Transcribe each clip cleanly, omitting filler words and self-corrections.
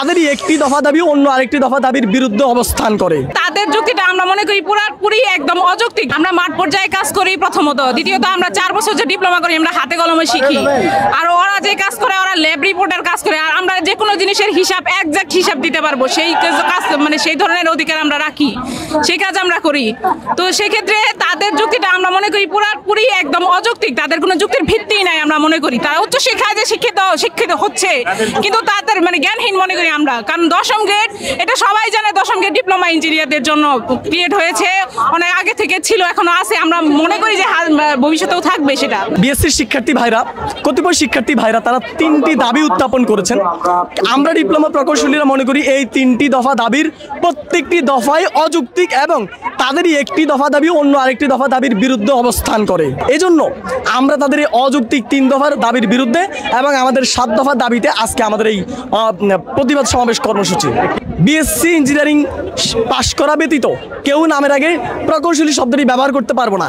তাদেরই একটি দফা দাবি অন্য আরেকটি দফা দাবির বিরুদ্ধে অবস্থান করে। তাদের যুক্তিটা আমরা মনে করি পুরোপুরি একদম অযৌক্তিক। আমরা মাঠ পর্যায়ে কাজ করি প্রথমত, দ্বিতীয়ত আমরা 4 বছর যে ডিপ্লোমা করি আমরা হাতে কলমে শিখি, আর ওরা যে কাজ করে ওরা ল্যাব রিপোর্টের কাজ করে, আর আমরা যে কোনো জিনিসের হিসাব একজ্যাক্ট হিসাব দিতে পারবো সেই কাজ মানে সেই ধরনের অধিকার আমরা রাখি, সেই কাজ আমরা করি। তো সেক্ষেত্রে তাদের যুক্তিটা আমরা মনে করি পুরোপুরি একদম অযৌক্তিক, তাদের কোনো যুক্তির ভিত্তি নাই। আমরা মনে করি তারা উচ্চ শিক্ষায় যে শিক্ষিত হচ্ছে, কিন্তু তাদের মানে জ্ঞানহীন মনে করি আমরা। কারণ 10ম গ্রেড এটা সবাই জানে, 10ম গ্রেড ডিপ্লোমা ইঞ্জিনিয়ারদের জন্য ক্রিয়েট হয়েছে, অনেক আগে থেকে ছিল, এখনো আছে। আমরা মনে করি যে ভবিষ্যতেও থাকবে সেটা। বিএসসি শিক্ষার্থী ভাইরা, কতিপয় শিক্ষার্থী ভাইরা তারা 3টি দাবি উত্থাপন করেছেন। আমরা ডিপ্লোমা প্রকৌশলীরা মনে করি এই 3টি দফা দাবির প্রত্যেকটি দফাই অযৌক্তিক এবং তাদেরই একটি দফা দাবি অন্য আরেকটি দফা দাবির বিরুদ্ধে অবস্থান করে। এজন্য আমরা তাদের এই অযৌক্তিক 3 দফার দাবির বিরুদ্ধে এবং আমাদের 7 দফার দাবিতে আজকে আমাদের এই প্রতিবাদ সমাবেশ কর্মসূচি। বিএসসি ইঞ্জিনিয়ারিং পাশ করা ব্যতীত কেউ নামের আগে প্রকৌশলী শব্দটি ব্যবহার করতে পারবো না।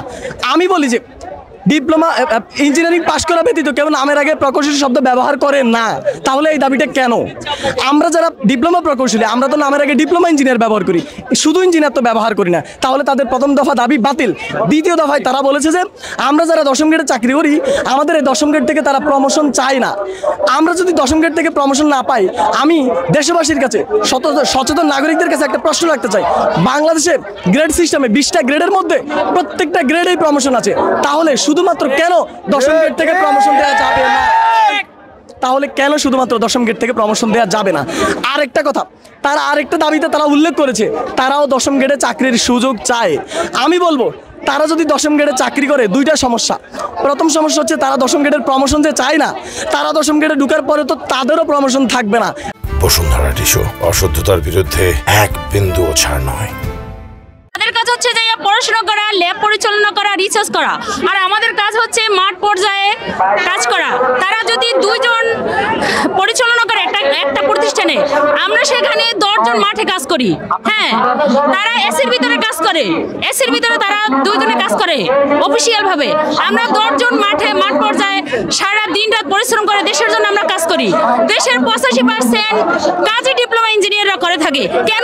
আমি বলি যে ডিপ্লোমা ইঞ্জিনিয়ারিং পাশ করা ব্যতীত কেউ নামের আগে প্রকৌশলী শব্দ ব্যবহার করে না, তাহলে এই দাবিটা কেন? আমরা যারা ডিপ্লোমা প্রকৌশলী আমরা তো নামের আগে ডিপ্লোমা ইঞ্জিনিয়ার ব্যবহার করি, শুধু ইঞ্জিনিয়ার তো ব্যবহার করি না। তাহলে তাদের প্রথম দফা দাবি বাতিল। দ্বিতীয় দফায় তারা বলেছে যে আমরা যারা 10ম গ্রেডে চাকরি করি আমাদের এই 10ম গ্রেড থেকে তারা প্রমোশন চায় না। আমরা যদি 10ম গ্রেড থেকে প্রমোশন না পাই, আমি দেশবাসীর কাছে সচেতন নাগরিকদের কাছে একটা প্রশ্ন রাখতে চাই। বাংলাদেশের গ্রেড সিস্টেমে 20টা গ্রেডের মধ্যে প্রত্যেকটা গ্রেডেই প্রমোশন আছে, তাহলে শুধুমাত্র কেন 10ম গ্রেড থেকে প্রমোশন দেওয়া যাবে না? তাহলে কেন শুধুমাত্র 10ম গ্রেড থেকে প্রমোশন দেওয়া যাবে না? আরেকটা কথা, তারা আরেকটা দাবিতে তারা উল্লেখ করেছে, তারাও 10ম গ্রেডে চাকরির সুযোগ চায়। আমি বলবো তারা যদি 10ম গ্রেডে চাকরি করে, 2টা সমস্যা। প্রথম সমস্যা হচ্ছে তারা 10ম গ্রেডের প্রমোশন যে চায় না, তারা 10ম গ্রেডে ঢুকার পরে তো তাদেরও প্রমোশন থাকবে না। বসুন্ধরা টিস্যু, অশুদ্ধতার বিরুদ্ধে এক বিন্দুও ছাড় নয়। তাদের কাজ হচ্ছে যে পড়াশোনা করা, ল্যাব পরিচালনা করা, রিসার্চ করা, আর আমাদের কাজ হচ্ছে মাঠ পর্যায়ে কাজ করা। তারা যদি 2 জন পরিচালনা করে একটা প্রতিষ্ঠানে, আমরা সেখানে 10 জন মাঠে কাজ করি। হ্যাঁ, তারা এসির ভিতরে কাজ করে, এসির ভিতরে তারা 2 জনে কাজ করে অফিসিয়াল ভাবে। আমরা 10 জন মাঠ পর্যায়ে সারা দিন রাত পরিশ্রম করে দেশের জন্য আমরা কাজ করি। দেশের 85% কাজই ডিপ্লোমা ইঞ্জিনিয়াররা করে থাকে। কেন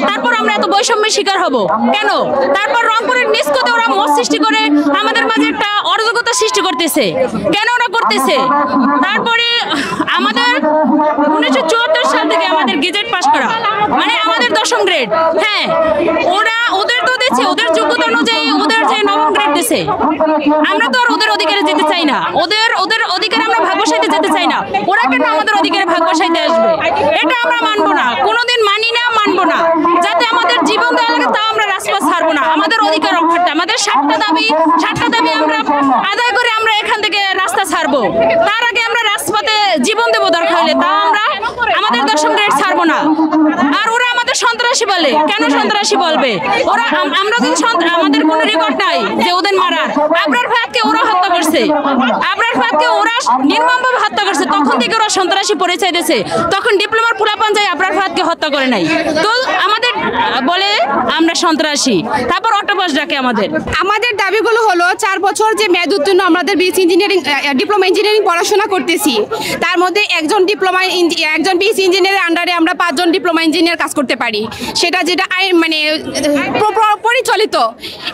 তারপর আমরা এত বৈষম্যের শিকার হব কেন? তারপর রংপুরের নিষ্কতে ওরা মত সৃষ্টি করে আমাদের মাঝে একটা অরাজকতা সৃষ্টি করতেছে। কেন ওরা করতেছে? তারপরে আমাদের 1974 সাল থেকে আমাদের গেজেট পাস করা, মানে আমাদের 10ম গ্রেড। হ্যাঁ, ওদের তো দিচ্ছে ওদের যোগ্যতা অনুযায়ী, ওদের যে 9ম গ্রেড দিছে। আমরা তো আর ওদের অধিকারে যেতে চাই না, ওদের অধিকারে আমরা ভাগ বসাইতে যেতে চাই না। ওরা কেন আমাদের অধিকারে ভাগ বসাইতে আসবে? এটা আমরা মানবো না, কোনোদিন মানি না, মানবো না। যাতে আমাদের জীবন দেওয়া লাগে তা আমরা রাজপথ ছাড়বো না। আমাদের অধিকার রক্ষার্থে আমাদের 7টা দাবি আমরা আদায় করে আমরা এখান থেকে রাস্তা ছাড়বো। তার আগে আমরা রাজপথে জীবন দেবো দরকার হলে, তা আমরা আমাদের 10ম গ্রেড ছাড়বো না। আর ওরা আমাদের সন্ত্রাসী বলে, কেন সন্ত্রাসী বলবে? ওরা আমরা যদি আমাদের কোনো রেকর্ড নাই যে ওদের মারার। আবরার ফায়াদকে ওরা হত্যা করছে, আবরার ফায়াদকে ওরা নির্মমভাবে হত্যা করছে, তখন থেকে ওরা সন্ত্রাসী পরিচয় দিয়েছে। তখন ডিপ্লোমার পোলাপান যায় আবরার ফায়াদকে হত্যা করে নাই, তো আমাদের বলে আমরা সন্ত্রাসী। তারপর অটোপাস ডাকে আমাদের দাবিগুলো হলো 4 বছর যে মেয়াদ উত্তীর্ণ আমাদের ডিপ্লোমা ইঞ্জিনিয়ারিং পড়াশোনা করতেছি, তার মধ্যে একজন বিএসসি ইঞ্জিনিয়ারের আন্ডারে আমরা 5 জন ডিপ্লোমা ইঞ্জিনিয়ার কাজ করতে পারি। সেটা যেটা মানে পরিচালিত,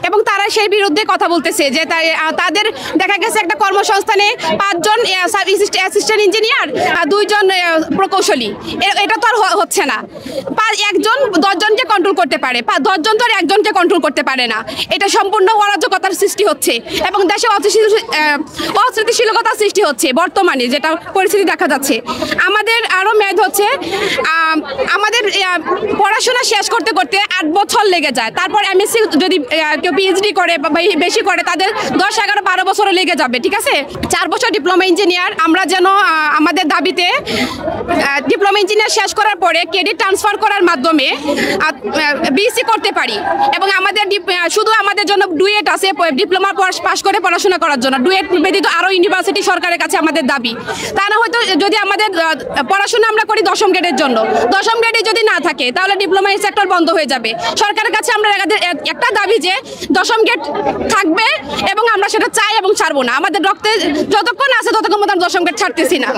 এবং তারা সেই বিরুদ্ধে কথা বলতেছে যে তাদের দেখা গেছে একটা কর্মসংস্থানে 5 জন অ্যাসিস্ট্যান্ট ইঞ্জিনিয়ার আর 2 জন প্রকৌশলী। এটা তো আর হচ্ছে না। 10 জনকে কন্ট্রোল করতে পারে, 10 জন তো আর একজনকে কন্ট্রোল করতে পারে না। এটা সম্পূর্ণ অরাজকতার সৃষ্টি হচ্ছে এবং দেশে অস্থিতিশীলতার সৃষ্টি হচ্ছে বর্তমানে যেটা পরিস্থিতি দেখা যাচ্ছে। আমাদের আরও মেয়াদ হচ্ছে, আমাদের পড়াশোনা শেষ করতে 8 বছর লেগে যায়। তারপর এমএসসি যদি কেউ পিএইচডি করে বা বেশি করে, তাদের 10, 11, 12 বছরও লেগে যাবে। ঠিক আছে, 4 বছর ডিপ্লোমা ইঞ্জিনিয়ার। আমরা যেন আমাদের দাবিতে ডিপ্লোমা ইঞ্জিনিয়ার শেষ করার পরে ক্রেডিট ট্রান্সফার করার মাধ্যমে বিএসসি করতে পারি, এবং আমাদের শুধু আমাদের জন্য ডুয়েট আছে ডিপ্লোমা পাস করে পড়াশোনা করার জন্য। ডুয়েট ব্যতীত আরও ইউনিভার্সিটি সরকারের কাছে আমাদের দাবি। তা না হয়তো যদি আমাদের পড়াশোনা আমরা করি 10ম গ্রেডের জন্য, 10ম গ্রেডে যদি না থাকে তাহলে ডিপ্লোমা সেক্টর বন্ধ হয়ে যাবে। সরকারের কাছে আমরা একটা দাবি যে 10ম গ্রেড থাকবে, এবং আমরা সেটা চাই এবং ছাড়বো না। আমাদের রক্তে যতক্ষণ আছে ততক্ষণ আমরা 10ম গ্রেড ছাড়তেছি না।